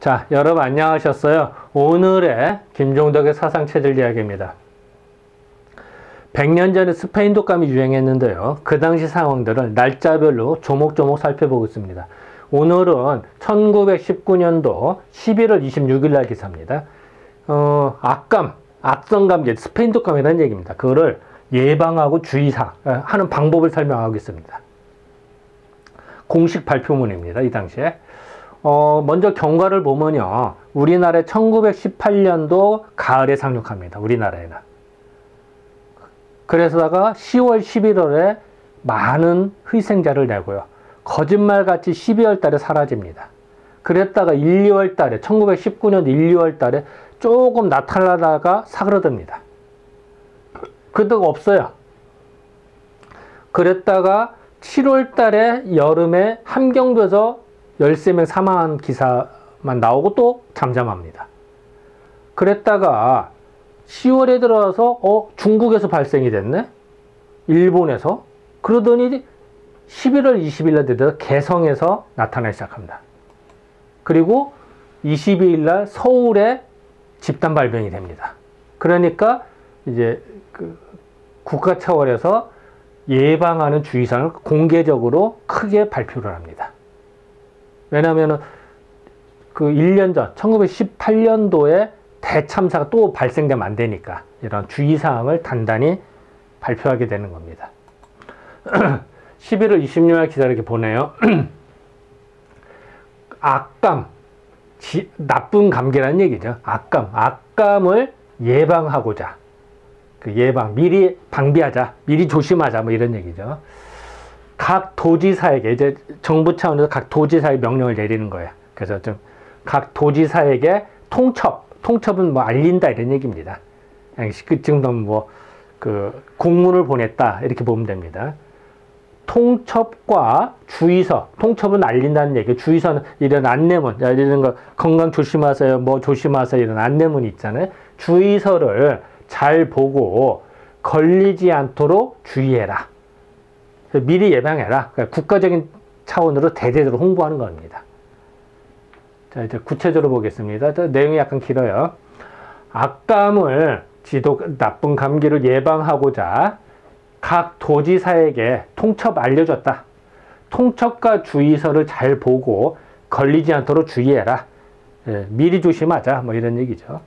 자, 여러분 안녕하셨어요? 오늘의 김종덕의 사상체질 이야기입니다. 100년 전에 스페인 독감이 유행했는데요. 그 당시 상황들을 날짜별로 조목조목 살펴보겠습니다. 오늘은 1919년도 11월 26일 날 기사입니다. 악성감기, 스페인 독감이라는 얘기입니다. 그거를 예방하고 주의사항 하는 방법을 설명하겠습니다. 공식 발표문입니다. 이 당시에. 먼저 경과를 보면요. 우리나라에 1918년도 가을에 상륙합니다. 우리나라에는. 그래서다가 10월, 11월에 많은 희생자를 내고요. 거짓말같이 12월 달에 사라집니다. 그랬다가 1, 2월 달에, 1919년 1, 2월 달에 조금 나타나다가 사그러듭니다. 그때가 없어요. 그랬다가 7월 달에 여름에 함경도에서 13명 사망한 기사만 나오고 또 잠잠합니다. 그랬다가 10월에 들어와서 중국에서 발생이 됐네? 일본에서? 그러더니 11월 20일 날 되더라 개성에서 나타나기 시작합니다. 그리고 22일 날 서울에 집단 발병이 됩니다. 그러니까 이제 국가 차원에서 예방하는 주의사항을 공개적으로 크게 발표를 합니다. 왜냐하면 그 1년 전 1918년도에 대참사가 또 발생되면 안 되니까 이런 주의사항을 단단히 발표하게 되는 겁니다. 11월 26일 기사 이렇게 보내요. 악감, 나쁜 감기라는 얘기죠. 악감을 예방하고자, 미리 방비하자, 미리 조심하자, 뭐 이런 얘기죠. 각 도지사에게, 이제 정부 차원에서 각 도지사에 명령을 내리는 거예요. 그래서 좀 각 도지사에게 통첩은 뭐 알린다 이런 얘기입니다. 지금 공문을 보냈다 이렇게 보면 됩니다. 통첩과 주의서, 통첩은 알린다는 얘기, 주의서는 이런 안내문, 이런 거 건강 조심하세요, 뭐 조심하세요 이런 안내문이 있잖아요. 주의서를 잘 보고 걸리지 않도록 주의해라. 미리 예방해라. 그러니까 국가적인 차원으로 대대적으로 홍보하는 겁니다. 자, 이제 구체적으로 보겠습니다. 내용이 약간 길어요. 악감을 나쁜 감기를 예방하고자 각 도지사에게 통첩 알려줬다. 통첩과 주의서를 잘 보고 걸리지 않도록 주의해라. 미리 조심하자. 뭐 이런 얘기죠.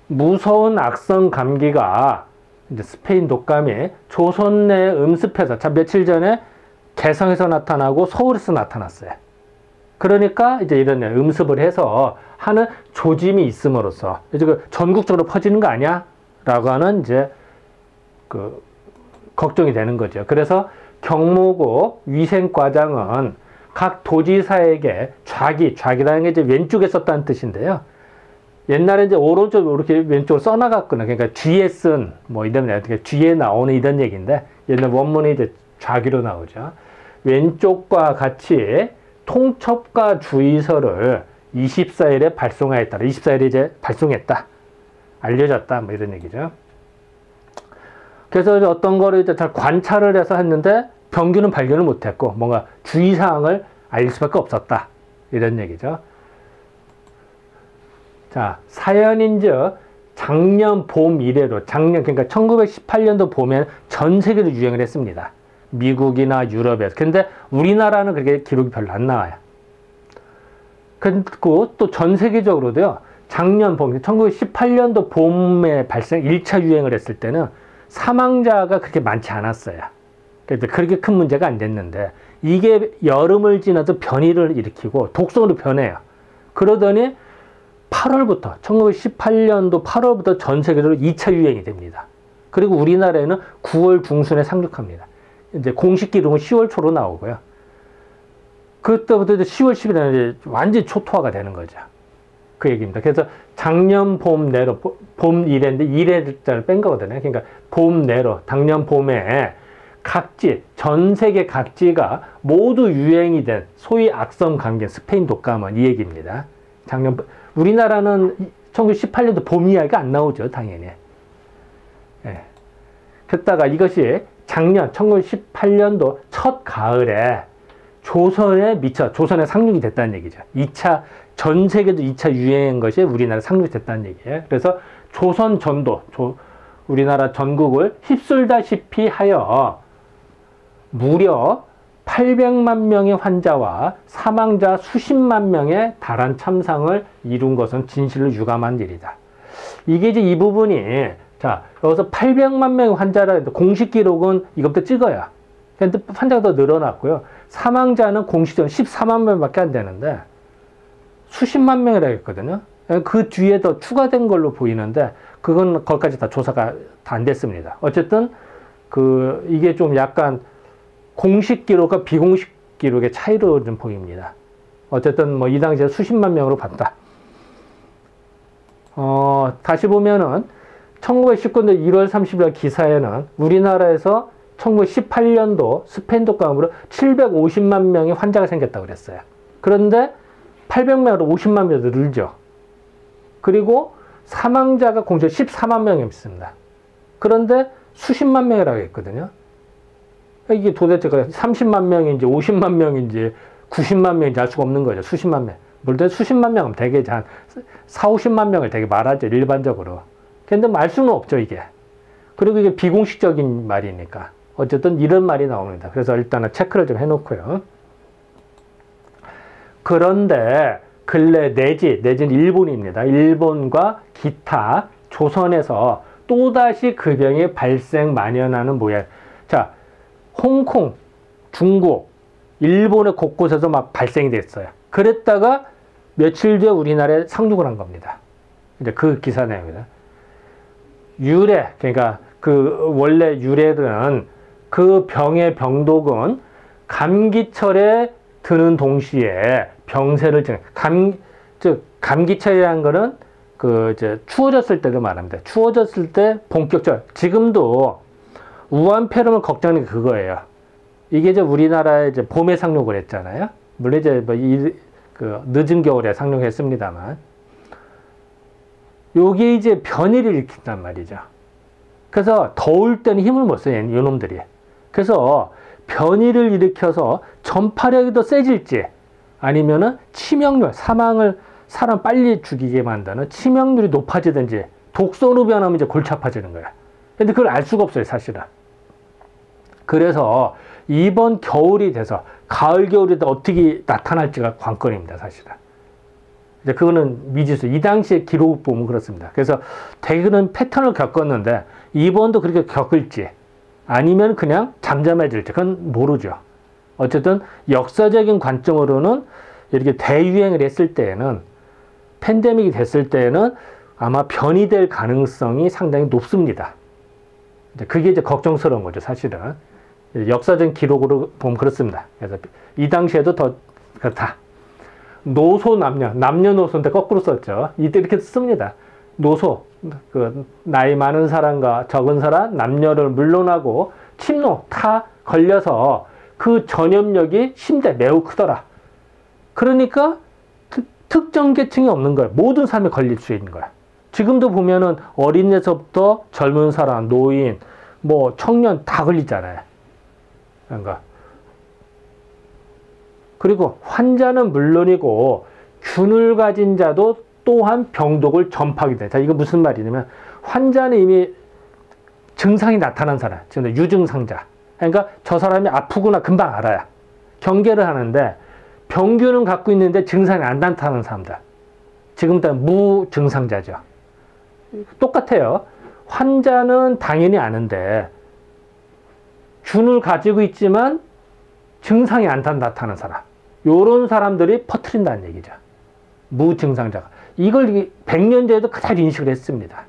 무서운 악성 감기가 이제 스페인 독감이 조선 내 음습해서, 며칠 전에 개성에서 나타나고 서울에서 나타났어요. 그러니까 이제 이런 음습을 해서 하는 조짐이 있음으로써 이제 전국적으로 퍼지는 거 아니야? 라고 하는 이제 걱정이 되는 거죠. 그래서 경무고 위생과장은 각 도지사에게 좌기라는 게 이제 왼쪽에 썼다는 뜻인데요. 옛날에 이제 오른쪽으로 이렇게 왼쪽으로 써나갔거나, 그러니까 뒤에 쓴, 뭐 이런, 뒤에 나오는 이런 얘기인데, 옛날 원문이 이제 좌기로 나오죠. 왼쪽과 같이 통첩과 주의서를 24일에 발송하였다. 24일에 이제 발송했다. 알려졌다. 뭐 이런 얘기죠. 그래서 어떤 거를 이제 잘 관찰을 해서 했는데, 병균은 발견을 못했고, 뭔가 주의사항을 알릴 수밖에 없었다. 이런 얘기죠. 자, 사연인즉 작년 봄 이래로, 그러니까 1918년도 봄에 전 세계로 유행을 했습니다. 미국이나 유럽에서. 근데 우리나라는 그렇게 기록이 별로 안 나와요. 그리고 또 전 세계적으로도요, 작년 봄, 1918년도 봄에 1차 유행을 했을 때는 사망자가 그렇게 많지 않았어요. 그래서 그렇게 큰 문제가 안 됐는데, 이게 여름을 지나서 변이를 일으키고 독성으로 변해요. 그러더니 1918년도 8월부터 전 세계적으로 2차 유행이 됩니다. 그리고 우리나라에는 9월 중순에 상륙합니다. 이제 공식 기록은 10월 초로 나오고요. 그때부터 이제 10월 10일에 완전히 초토화가 되는 거죠. 그 얘기입니다. 그래서 작년 봄 내로, 봄 이래인데 1회자를 뺀 거거든요. 그러니까 봄 내로, 작년 봄에 전 세계 각지가 모두 유행이 된 소위 악성 감기, 스페인 독감은 이 얘기입니다. 우리나라는 1918년도 봄 이야기가 안 나오죠, 당연히. 그랬다가 이것이 작년 1918년도 첫 가을에 조선에 미쳐, 조선에 상륙이 됐다는 얘기죠. 전 세계도 2차 유행인 것이 우리나라에 상륙이 됐다는 얘기예요. 그래서 조선 전도, 우리나라 전국을 휩쓸다시피 하여 무려 800만 명의 환자와 사망자 수십만 명에 달한 참상을 이룬 것은 진실로 유감한 일이다. 이게 이제 이 부분이, 자, 여기서 800만 명의 환자라 해도 공식 기록은 이것부터 찍어야. 근데 환자가 더 늘어났고요. 사망자는 공식적으로 14만 명밖에 안 되는데 수십만 명이라고 했거든요. 그 뒤에 더 추가된 걸로 보이는데 그건 거기까지 다 조사가 다 안 됐습니다. 어쨌든 이게 좀 약간 공식 기록과 비공식 기록의 차이로 좀 보입니다. 어쨌든 뭐 이 당시에 수십만 명으로 봤다. 다시 보면은 1919년 1월 30일 기사에는 우리나라에서 1918년도 스페인 독감으로 750만 명의 환자가 생겼다고 그랬어요. 그런데 800명으로 50만 명도 늘죠. 그리고 사망자가 공식 14만 명이 있습니다. 그런데 수십만 명이라고 했거든요. 이게 도대체 30만 명인지 50만 명인지 90만 명인지 알 수가 없는 거죠. 수십만 명. 물론 수십만 명은 되게 한 4, 50만 명을 되게 말하죠. 일반적으로. 근데 알 수는 없죠, 이게. 그리고 이게 비공식적인 말이니까. 어쨌든 이런 말이 나옵니다. 그래서 일단은 체크를 좀 해놓고요. 그런데 근래 내지는 일본입니다. 일본과 기타 조선에서 또다시 그 병이 만연하는 모양. 자, 홍콩, 중국, 일본의 곳곳에서 막 발생이 됐어요. 그랬다가 며칠 뒤에 우리나라에 상륙을 한 겁니다. 이제 그 기사 내용입니다. 유래, 그러니까 원래 유래는 그 병의 병독은 감기철에 드는 동시에 병세를 감기철이라는 거는 추워졌을 때도 말합니다. 추워졌을 때 본격적으로, 지금도 우한폐렴을 걱정하는 게 그거예요. 이게 이제 우리나라에 이제 봄에 상륙을 했잖아요. 물론 이제 늦은 겨울에 상륙했습니다만, 요게 이제 변이를 일으킨단 말이죠. 그래서 더울 때는 힘을 못 써요, 이놈들이. 그래서 변이를 일으켜서 전파력이 더 세질지, 아니면은 치명률, 사람 빨리 죽이게 만드는 치명률이 높아지든지, 독소로 변하면 이제 골치 아파지는 거야. 근데 그걸 알 수가 없어요, 사실은. 그래서 이번 겨울이 돼서 가을, 겨울이 어떻게 나타날지가 관건입니다, 사실은. 이제 그거는 미지수. 이 당시에 기록 보면 그렇습니다. 그래서 대개는 패턴을 겪었는데 이번도 그렇게 겪을지 아니면 그냥 잠잠해질지 그건 모르죠. 어쨌든 역사적인 관점으로는 이렇게 대유행을 했을 때에는, 팬데믹이 됐을 때에는 아마 변이될 가능성이 상당히 높습니다. 그게 이제 걱정스러운 거죠, 사실은. 역사적인 기록으로 보면 그렇습니다. 그래서 이 당시에도 더 그렇다. 노소 남녀노소인데 거꾸로 썼죠. 이때 이렇게 씁니다. 노소, 나이 많은 사람과 적은 사람, 남녀를 물론하고 침노, 걸려서 그 전염력이 심대 매우 크더라. 그러니까 특정 계층이 없는 거예요. 모든 사람이 걸릴 수 있는 거야. 지금도 보면은 어린애서부터 젊은 사람, 노인, 청년 다 걸리잖아요. 그러니까. 그리고 환자는 물론이고 균을 가진 자도 또한 병독을 전파하게 돼. 자, 이거 무슨 말이냐면 환자는 이미 증상이 나타난 사람, 지금 유증상자. 그러니까 저 사람이 아프구나 금방 알아요. 경계를 하는데 병균은 갖고 있는데 증상이 안 나타나는 사람들. 지금부터 무증상자죠. 똑같아요. 환자는 당연히 아는데 균을 가지고 있지만 증상이 안 나타나는 사람. 요런 사람들이 퍼뜨린다는 얘기죠. 무증상자가. 이걸 100년 전에도 그대로 인식을 했습니다.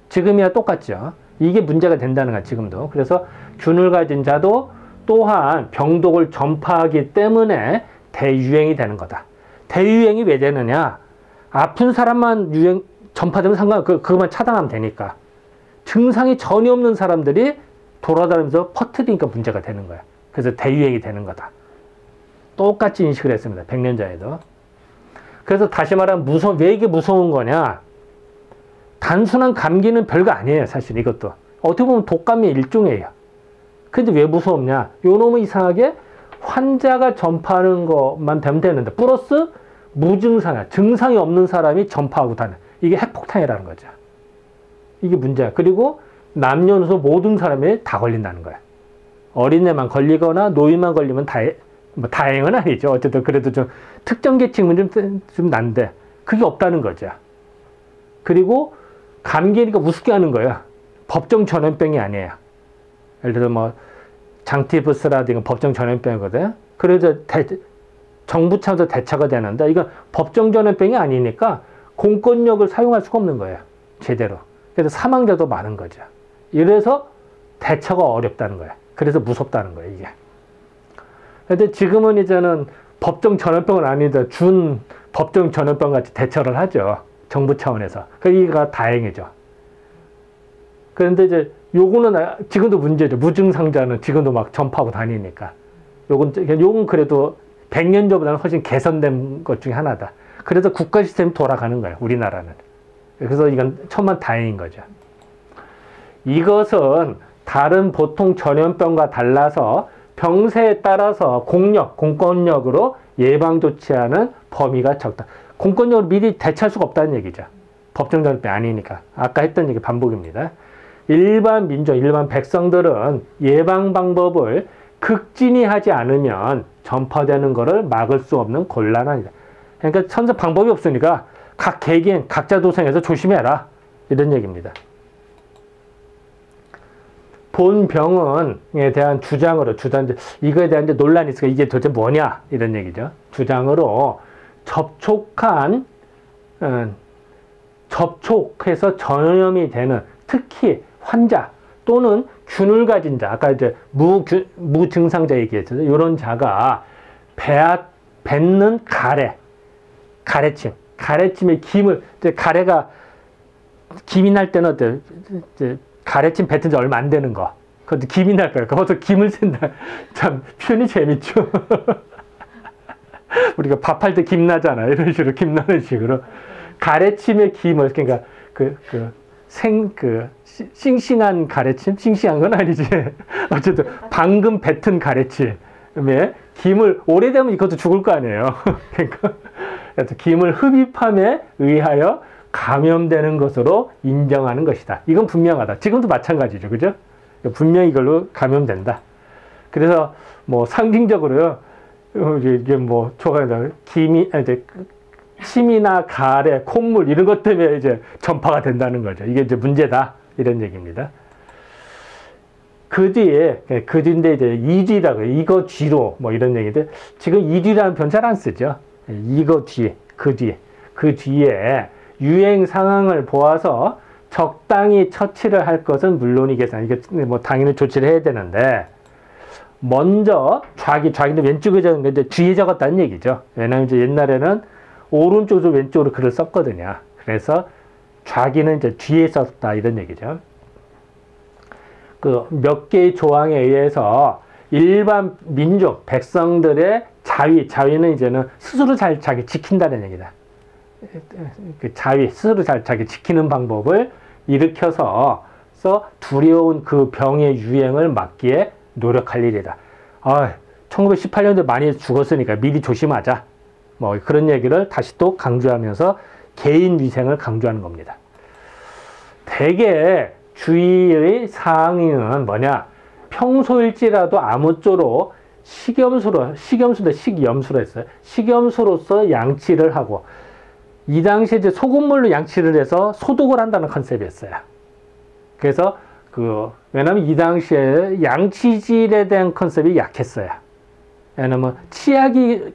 지금이야 똑같죠. 이게 문제가 된다는 거야, 지금도. 그래서 균을 가진 자도 또한 병독을 전파하기 때문에 대유행이 되는 거다. 대유행이 왜 되느냐? 아픈 사람만 전파되면 그것만 차단하면 되니까. 증상이 전혀 없는 사람들이 돌아다니면서 퍼뜨리니까 문제가 되는 거야. 그래서 대유행이 되는 거다. 똑같이 인식을 했습니다. 100년 전에도. 그래서 다시 말하면 왜 이게 무서운 거냐? 단순한 감기는 별거 아니에요. 사실 이것도. 어떻게 보면 독감의 일종이에요. 근데 왜 무섭냐? 요 놈은 이상하게 환자가 전파하는 것만 되면 되는데 플러스 무증상이야. 증상이 없는 사람이 전파하고 다녀. 이게 핵폭탄이라는 거죠. 이게 문제야. 그리고 남녀노소 모든 사람이 다 걸린다는 거야. 어린애만 걸리거나 노인만 걸리면 뭐 다행은 아니죠. 어쨌든 그래도 좀 특정 계층은 좀 난데 그게 없다는 거죠. 그리고 감기니까 우습게 하는 거야. 법정 전염병이 아니에요. 예를 들어 뭐 장티푸스라든가 법정 전염병이거든. 그래서 정부 차원에서 대처가 되는데 이건 법정 전염병이 아니니까 공권력을 사용할 수가 없는 거예요. 제대로. 그래서 사망자도 많은 거죠. 이래서 대처가 어렵다는 거예요. 그래서 무섭다는 거예요, 이게. 근데 지금은 이제는 법정 전염병은 아닌데 준 법정 전염병 같이 대처를 하죠. 정부 차원에서. 그러니까 다행이죠. 그런데 이제 요거는 지금도 문제죠. 무증상자는 지금도 막 전파하고 다니니까. 요건 그래도 100년 전보다는 훨씬 개선된 것 중에 하나다. 그래서 국가 시스템이 돌아가는 거예요. 우리나라는. 그래서 이건 천만 다행인 거죠. 이것은 다른 보통 전염병과 달라서 병세에 따라서 공권력으로 예방 조치하는 범위가 적다. 공권력으로 미리 대처할 수가 없다는 얘기죠. 법정 전염병이 아니니까. 아까 했던 얘기 반복입니다. 일반 민众, 일반 백성들은 예방 방법을 극진히 하지 않으면 전파되는 것을 막을 수 없는 곤란한 일이다. 그러니까 천사 방법이 없으니까 각 개개인, 각자 도생해서 조심해라. 이런 얘기입니다. 본 병은에 대한 이거에 대한 논란이 있으니까 이게 도대체 뭐냐? 이런 얘기죠. 주장으로 접촉해서 전염이 되는 특히 환자 또는 균을 가진 자, 아까 이제 무증상자 얘기했죠. 이런 자가 뱉는 가래침의 김을, 가래가 김이 날 때는 어때요? 가래침 뱉은 지 얼마 안 되는 거. 그것도 김이 날 거예요. 그것도 김을 샌다. 참, 표현이 재밌죠? 우리가 밥할 때 김 나잖아. 이런 식으로, 김 나는 식으로. 가래침의 김을, 그러니까, 싱싱한 가래침? 싱싱한 건 아니지. 어쨌든, 방금 뱉은 가래침에 김을, 오래되면 이것도 죽을 거 아니에요. 그러니까, 김을 흡입함에 의하여 감염되는 것으로 인정하는 것이다. 이건 분명하다. 지금도 마찬가지죠. 그죠? 분명히 이걸로 감염된다. 그래서 뭐 상징적으로요. 이게 뭐 침이나 가래, 콧물 이런 것 때문에 이제 전파가 된다는 거죠. 이게 이제 문제다. 이런 얘기입니다. 그 뒤인데 이제 이뒤라고 해요. 이거 뒤로 뭐 이런 얘기인데 지금 이뒤라는 표현 잘 안 쓰죠. 이거 뒤, 그 뒤에 유행 상황을 보아서 적당히 처치를 할 것은 물론이겠으나 이게 뭐 당연히 조치를 해야 되는데 먼저 좌기는 왼쪽에 적은 건데 뒤에 적었다는 얘기죠. 왜냐하면 이제 옛날에는 오른쪽에서 왼쪽으로 글을 썼거든요. 그래서 좌기는 이제 뒤에 썼다 이런 얘기죠. 그 몇 개의 조항에 의해서 일반 민족 백성들의 자위는 이제는 스스로 잘 자기 지킨다는 얘기다. 그 자위, 스스로 잘 자기 지키는 방법을 일으켜서 두려운 그 병의 유행을 막기에 노력할 일이다. 1918년도에 많이 죽었으니까 미리 조심하자. 뭐 그런 얘기를 다시 또 강조하면서 개인 위생을 강조하는 겁니다. 대개 주의의 사항은 뭐냐? 평소일지라도 아무쪼록 식염수로 했어요. 식염수로서 양치를 하고 이 당시에 이제 소금물로 양치를 해서 소독을 한다는 컨셉이었어요. 그래서 왜냐면 이 당시에 양치질에 대한 컨셉이 약했어요. 왜냐면 치약이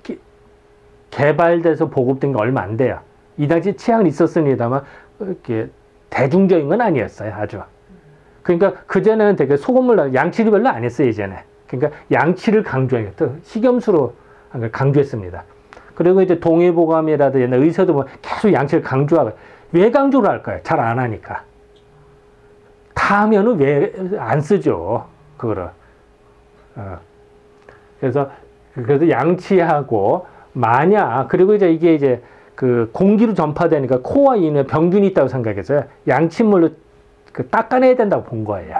개발돼서 보급된 게 얼마 안 돼요. 이 당시 치약은 있었습니다만 이렇게 대중적인 건 아니었어요. 아주. 그러니까 그전에는 되게 소금물로 양치를 별로 안 했어요. 이제는. 그러니까 양치를 강조해요. 식염수로 강조했습니다. 그리고 이제 동의보감이라도 옛날 의사도 뭐 계속 양치를 강조하고 왜 강조를 할까요? 잘 안 하니까. 다 하면은 왜 안 쓰죠? 그거를. 그래서 양치하고 그리고 이게 이제 그 공기로 전파되니까 코와 이에 병균이 있다고 생각해서 양치물로 닦아내야 된다고 본 거예요.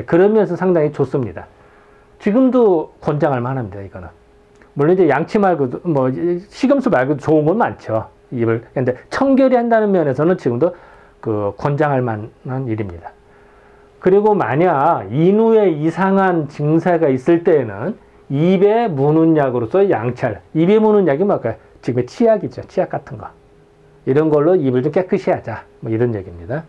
그러면서 상당히 좋습니다. 지금도 권장할 만합니다, 이거는. 물론 이제 양치 말고도, 뭐, 식염수 말고도 좋은 건 많죠. 입을. 근데 청결히 한다는 면에서는 지금도 그 권장할 만한 일입니다. 그리고 만약 인후에 이상한 증세가 있을 때에는 입에 무는 약으로서 양치할. 입에 무는 약이 뭘까요? 지금의 치약이죠. 치약 같은 거. 이런 걸로 입을 좀 깨끗이 하자. 뭐 이런 얘기입니다.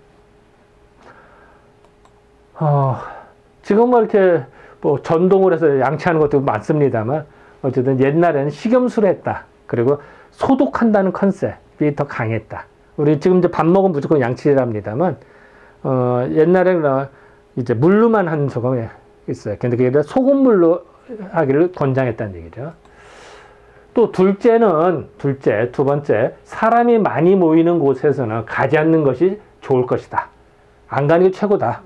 지금 뭐 이렇게 뭐 전동을 해서 양치하는 것도 많습니다만 어쨌든 옛날에는 식염수를 했다. 그리고 소독한다는 컨셉이 더 강했다. 우리 지금 이제 밥 먹으면 무조건 양치랍니다만 옛날에는 이제 물로만 하는 소금이 있어요. 근데 그게 소금물로 하기를 권장했다는 얘기죠. 또 두 번째, 사람이 많이 모이는 곳에서는 가지 않는 것이 좋을 것이다. 안 가는 게 최고다.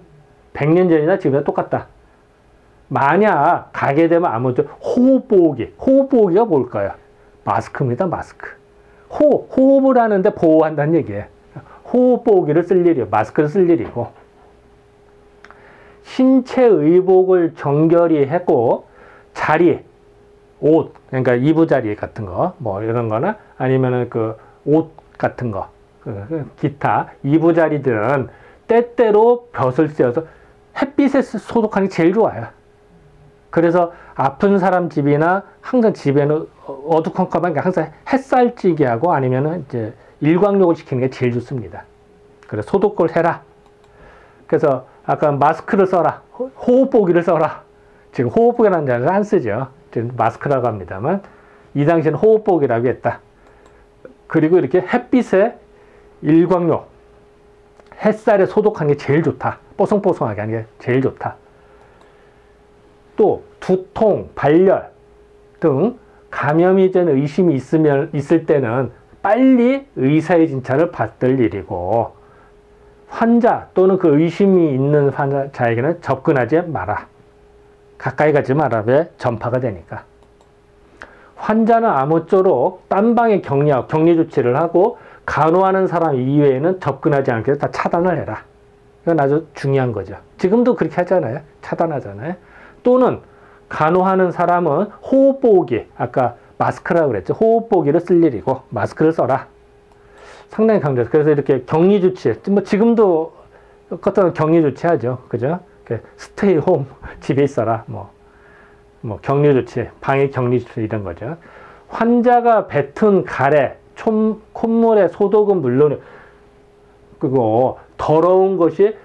100년 전이나 지금이나 똑같다. 만약 가게 되면 아무튼 호흡보호기. 호흡보호기가 뭘까요? 마스크입니다. 마스크. 호흡을 하는데 보호한다는 얘기예요. 호흡보호기를 쓸 일이요. 마스크를 쓸 일이고. 신체 의복을 정결히 했고 자리, 옷, 그러니까 이부자리 같은 거, 뭐 이런 거나 아니면은 그 옷 같은 거, 기타 이부자리들은 때때로 볕을 쐬어서 햇빛에 소독하는 게 제일 좋아요. 그래서 아픈 사람 집이나 항상 집에는 어두컴컴한 항상 햇살찌게 하고 아니면은 이제 일광욕을 시키는 게 제일 좋습니다. 그래서 소독을 해라. 그래서 아까 마스크를 써라. 호흡보기를 써라. 지금 호흡보기라는 단어를 안 쓰죠. 지금 마스크라고 합니다만 이 당시에는 호흡보기라고 했다. 그리고 이렇게 햇빛에 일광욕, 햇살에 소독하는 게 제일 좋다. 뽀송뽀송하게 하는 게 제일 좋다. 또 두통, 발열 등 감염이 된 의심이 있을 때는 빨리 의사의 진찰을 받을 일이고 환자 또는 그 의심이 있는 환자에게는 접근하지 마라. 가까이 가지 마라. 왜? 전파가 되니까. 환자는 아무쪼록 딴 방에 격리 조치를 하고 간호하는 사람 이외에는 접근하지 않게 다 차단을 해라. 이건 아주 중요한 거죠. 지금도 그렇게 하잖아요. 차단하잖아요. 또는 간호하는 사람은 호흡보호기, 아까 마스크라고 그랬죠. 호흡보호기를 쓸 일이고 마스크를 써라. 상당히 강조해서. 그래서 이렇게 격리 조치, 뭐 지금도 어떤 격리 조치 하죠. 그죠? 스테이 홈, 집에 있어라. 뭐 격리 조치, 방해 격리 조치 이런 거죠. 환자가 뱉은 가래, 콧물의 소독은 물론 그리고 더러운 것이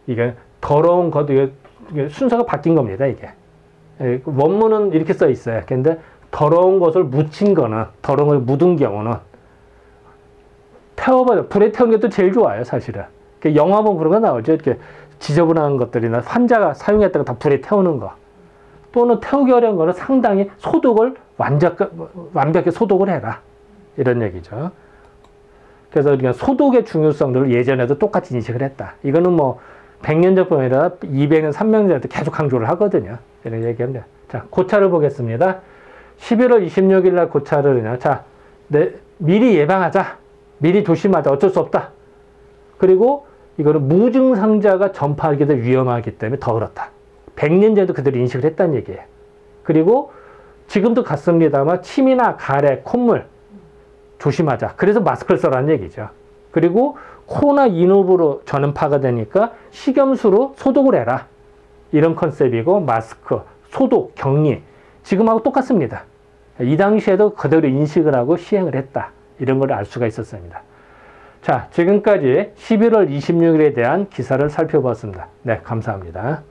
이게 더러운 것, 이게 순서가 바뀐 겁니다. 이게 원문은 이렇게 써 있어요. 근데 더러운 것을 묻힌 거는, 더러운 걸 묻은 경우는 태워버려. 불에 태우는 게 또 제일 좋아요, 사실은. 영화 보면 그런 거 나오죠. 이렇게 지저분한 것들이나 환자가 사용했다가 다 불에 태우는 거. 또는 태우기 어려운 거는 상당히 소독을 완벽히 소독을 해라. 이런 얘기죠. 그래서 우리가 소독의 중요성들을 예전에도 똑같이 인식을 했다. 이거는 뭐 100년 전뿐 아니라 200년, 300년 전부터 계속 강조를 하거든요. 이런 얘기합니다. 자, 고차를 보겠습니다. 11월 26일 날 고차를, 자, 미리 예방하자. 미리 조심하자. 어쩔 수 없다. 그리고 이거는 무증상자가 전파하기도 위험하기 때문에 더 그렇다. 100년 전에도 그대로 인식을 했다는 얘기예요. 그리고 지금도 같습니다만 침이나 가래, 콧물 조심하자. 그래서 마스크를 써라는 얘기죠. 그리고 코나 인후부로 전파가 되니까 식염수로 소독을 해라. 이런 컨셉이고 마스크, 소독, 격리 지금하고 똑같습니다. 이 당시에도 그대로 인식을 하고 시행을 했다. 이런 걸 알 수가 있었습니다. 자, 지금까지 11월 26일에 대한 기사를 살펴보았습니다. 네, 감사합니다.